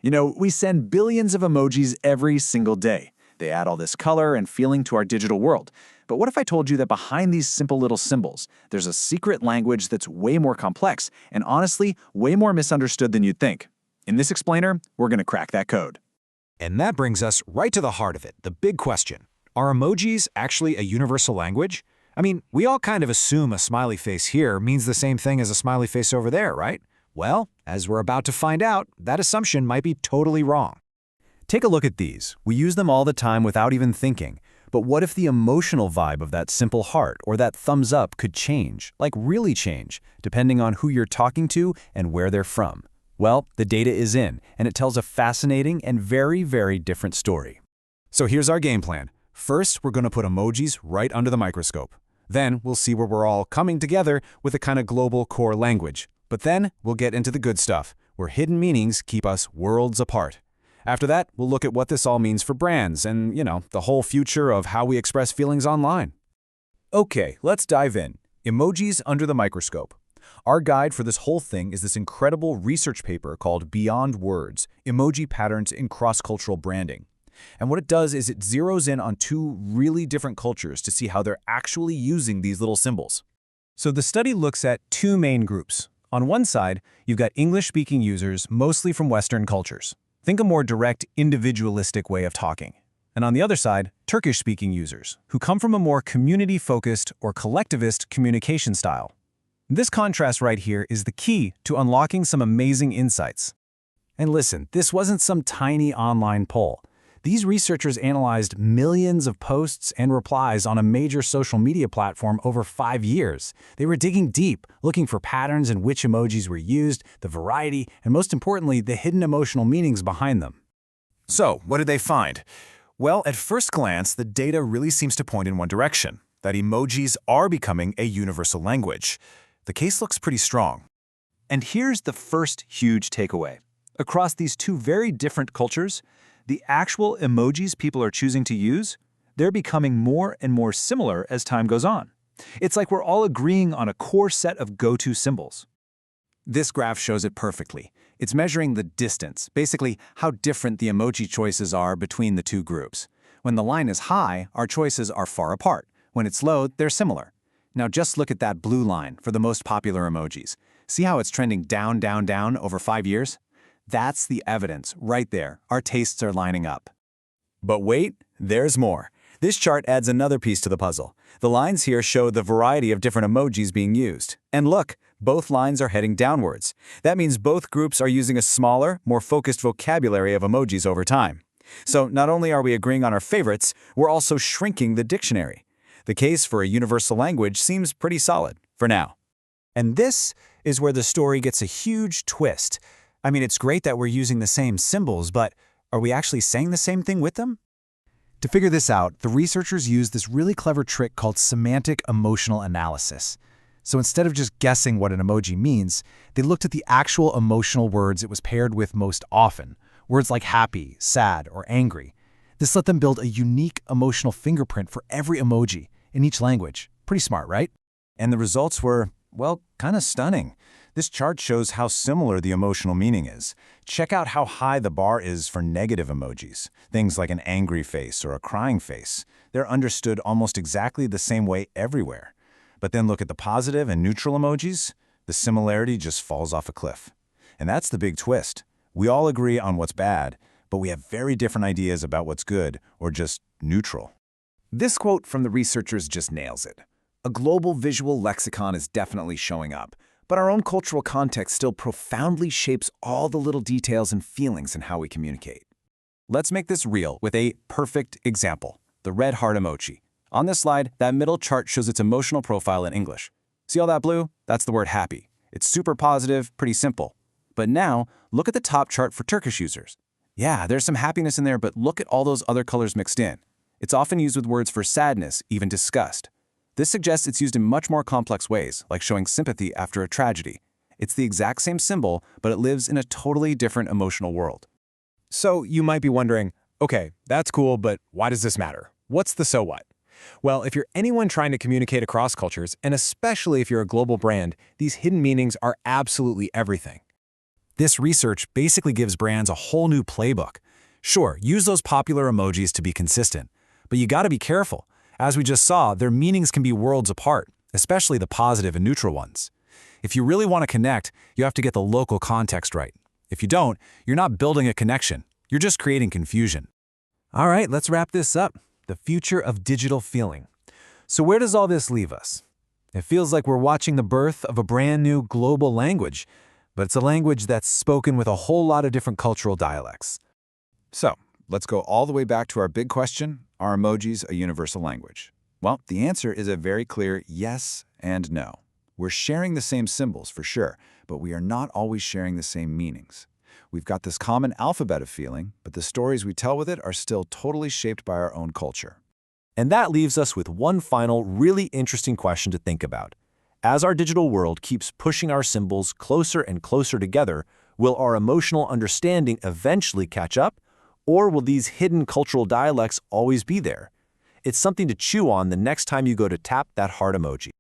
We send billions of emojis every single day. They add all this color and feeling to our digital world. But what if I told you that behind these simple little symbols, there's a secret language that's way more complex and honestly, way more misunderstood than you'd think? In this explainer, we're going to crack that code. And that brings us right to the heart of it, the big question. Are emojis actually a universal language? I mean, we all kind of assume a smiley face here means the same thing as a smiley face over there, right? Well, as we're about to find out, that assumption might be totally wrong. Take a look at these. We use them all the time without even thinking. But what if the emotional vibe of that simple heart or that thumbs up could change, like really change, depending on who you're talking to and where they're from? Well, the data is in, and it tells a fascinating and very, very different story. So here's our game plan. First, we're going to put emojis right under the microscope. Then we'll see where we're all coming together with a kind of global core language. But then we'll get into the good stuff, where hidden meanings keep us worlds apart. After that, we'll look at what this all means for brands and, the whole future of how we express feelings online. Okay, let's dive in. Emojis under the microscope. Our guide for this whole thing is this incredible research paper called Beyond Words, Emoji Patterns in Cross-Cultural Branding. And what it does is it zeroes in on two really different cultures to see how they're actually using these little symbols. So the study looks at two main groups. On one side, you've got English-speaking users, mostly from Western cultures. Think a more direct, individualistic way of talking. And on the other side, Turkish-speaking users, who come from a more community-focused or collectivist communication style. This contrast right here is the key to unlocking some amazing insights. And listen, this wasn't some tiny online poll. These researchers analyzed millions of posts and replies on a major social media platform over 5 years. They were digging deep, looking for patterns in which emojis were used, the variety, and most importantly, the hidden emotional meanings behind them. So, what did they find? Well, at first glance, the data really seems to point in one direction, that emojis are becoming a universal language. The case looks pretty strong. And here's the first huge takeaway. Across these two very different cultures, the actual emojis people are choosing to use, they're becoming more and more similar as time goes on. It's like we're all agreeing on a core set of go-to symbols. This graph shows it perfectly. It's measuring the distance, basically how different the emoji choices are between the two groups. When the line is high, our choices are far apart. When it's low, they're similar. Now just look at that blue line for the most popular emojis. See how it's trending down, down, down over 5 years? That's the evidence right there. Our tastes are lining up. But wait, there's more. This chart adds another piece to the puzzle. The lines here show the variety of different emojis being used. And look, both lines are heading downwards. That means both groups are using a smaller, more focused vocabulary of emojis over time. So not only are we agreeing on our favorites, we're also shrinking the dictionary. The case for a universal language seems pretty solid, for now. And this is where the story gets a huge twist. I mean, it's great that we're using the same symbols, but are we actually saying the same thing with them? To figure this out, the researchers used this really clever trick called semantic emotional analysis. So instead of just guessing what an emoji means, they looked at the actual emotional words it was paired with most often, words like happy, sad, or angry. This let them build a unique emotional fingerprint for every emoji in each language. Pretty smart, right? And the results were, well, kind of stunning. This chart shows how similar the emotional meaning is. Check out how high the bar is for negative emojis, things like an angry face or a crying face. They're understood almost exactly the same way everywhere. But then look at the positive and neutral emojis. The similarity just falls off a cliff. And that's the big twist. We all agree on what's bad, but we have very different ideas about what's good or just neutral. This quote from the researchers just nails it. A global visual lexicon is definitely showing up. But our own cultural context still profoundly shapes all the little details and feelings in how we communicate. Let's make this real with a perfect example, the red heart emoji. On this slide, that middle chart shows its emotional profile in English. See all that blue? That's the word happy. It's super positive, pretty simple. But now, look at the top chart for Turkish users. Yeah, there's some happiness in there, but look at all those other colors mixed in. It's often used with words for sadness, even disgust. This suggests it's used in much more complex ways, like showing sympathy after a tragedy. It's the exact same symbol, but it lives in a totally different emotional world. So you might be wondering, okay, that's cool, but why does this matter? What's the so what? Well, if you're anyone trying to communicate across cultures, and especially if you're a global brand, these hidden meanings are absolutely everything. This research basically gives brands a whole new playbook. Sure, use those popular emojis to be consistent, but you gotta be careful. As we just saw, their meanings can be worlds apart, especially the positive and neutral ones. If you really want to connect, you have to get the local context right. If you don't, you're not building a connection. You're just creating confusion. All right, let's wrap this up. The future of digital feeling. So where does all this leave us? It feels like we're watching the birth of a brand new global language, but it's a language that's spoken with a whole lot of different cultural dialects. So, let's go all the way back to our big question, are emojis a universal language? Well, the answer is a very clear yes and no. We're sharing the same symbols for sure, but we are not always sharing the same meanings. We've got this common alphabet of feeling, but the stories we tell with it are still totally shaped by our own culture. And that leaves us with one final, really interesting question to think about. As our digital world keeps pushing our symbols closer and closer together, will our emotional understanding eventually catch up? Or will these hidden cultural dialects always be there? It's something to chew on the next time you go to tap that heart emoji.